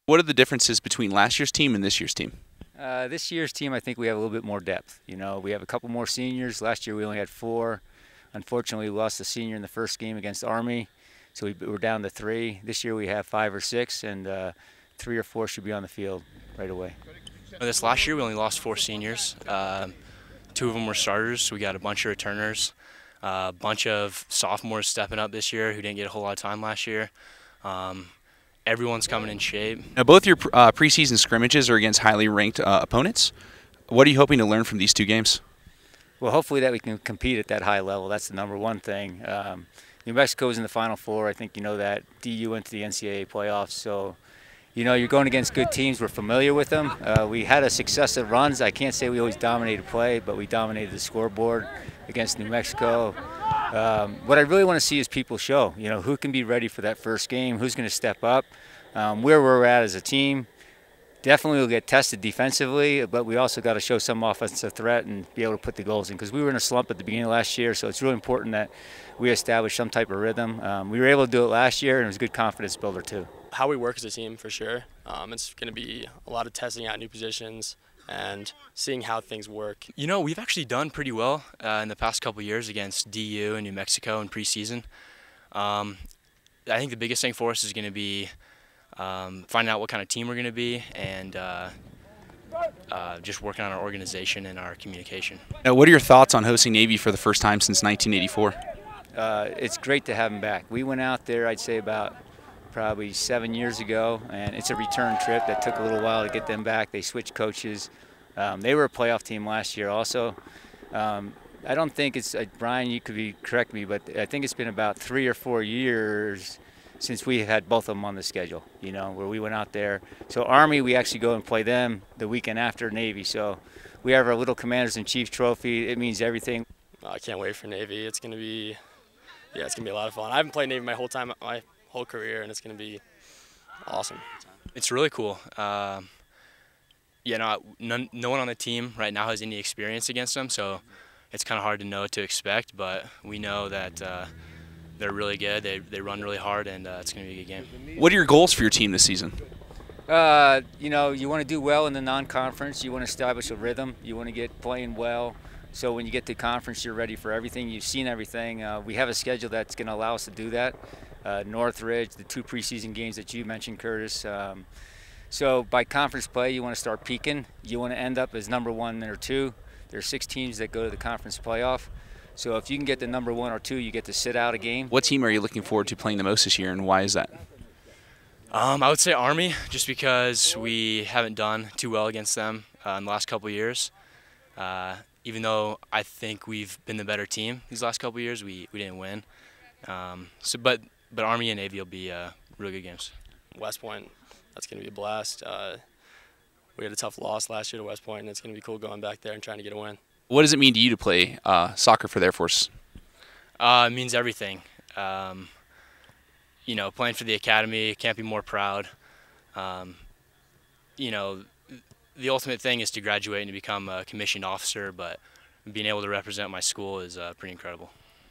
What are the differences between last year's team and this year's team? This year's team, I think we have a little bit more depth. You know, we have a couple more seniors. Last year we only had 4. Unfortunately, we lost a senior in the first game against Army, so we're down to 3. This year we have 5 or 6, and 3 or 4 should be on the field right away. This last year we only lost 4 seniors. 2 of them were starters. We got a bunch of returners, a bunch of sophomores stepping up this year who didn't get a whole lot of time last year. Everyone's coming in shape. Now, both your preseason scrimmages are against highly ranked opponents. What are you hoping to learn from these 2 games? Well, hopefully that we can compete at that high level. That's the number one thing. New Mexico's in the Final Four. I think you know that. DU went to the NCAA playoffs, so you know you're going against good teams. We're familiar with them. We had a successive runs. I can't say we always dominated play, but we dominated the scoreboard against New Mexico. What I really want to see is people show, you know, who can be ready for that first game, who's going to step up, where we're at as a team. Definitely will get tested defensively, but we also got to show some offensive threat and be able to put the goals in, because we were in a slump at the beginning of last year, so it's really important that we establish some type of rhythm. We were able to do it last year, and it was a good confidence builder too. How we work as a team, for sure. It's going to be a lot of testing out new positions and seeing how things work. You know, we've actually done pretty well in the past couple of years against DU and New Mexico in preseason. I think the biggest thing for us is going to be finding out what kind of team we're going to be, and just working on our organization and our communication. Now, what are your thoughts on hosting Navy for the first time since 1984? It's great to have them back. We went out there, I'd say about probably 7 years ago, and it's a return trip that took a little while to get them back. They switched coaches. They were a playoff team last year also. I don't think it's, Brian, you could correct me, but I think it's been about 3 or 4 years since we had both of them on the schedule, you know, where we went out there. So Army, we actually go and play them the weekend after Navy. So we have our little Commanders in Chiefs trophy. It means everything. I can't wait for Navy. It's going to be, it's going to be a lot of fun. I haven't played Navy my whole career, and it's going to be awesome. It's really cool. No one on the team right now has any experience against them, so it's kind of hard to know what to expect, but we know that they're really good. They run really hard, and it's going to be a good game. What are your goals for your team this season? You know, you want to do well in the non-conference. You want to establish a rhythm. You want to get playing well. So when you get to conference, you're ready for everything. You've seen everything. We have a schedule that's going to allow us to do that. Northridge, the 2 preseason games that you mentioned, Curtis. So by conference play, you want to start peaking. You want to end up as number 1 or 2. There are 6 teams that go to the conference playoff. So if you can get the number 1 or 2, you get to sit out a game. What team are you looking forward to playing the most this year, and why is that? I would say Army, just because we haven't done too well against them in the last couple of years. Even though I think we've been the better team these last couple of years, we didn't win. But Army and Navy will be really good games. West Point, that's going to be a blast. We had a tough loss last year to West Point, and it's going to be cool going back there and trying to get a win. What does it mean to you to play soccer for the Air Force? It means everything. You know, playing for the academy, can't be more proud. You know, the ultimate thing is to graduate and to become a commissioned officer, but being able to represent my school is pretty incredible.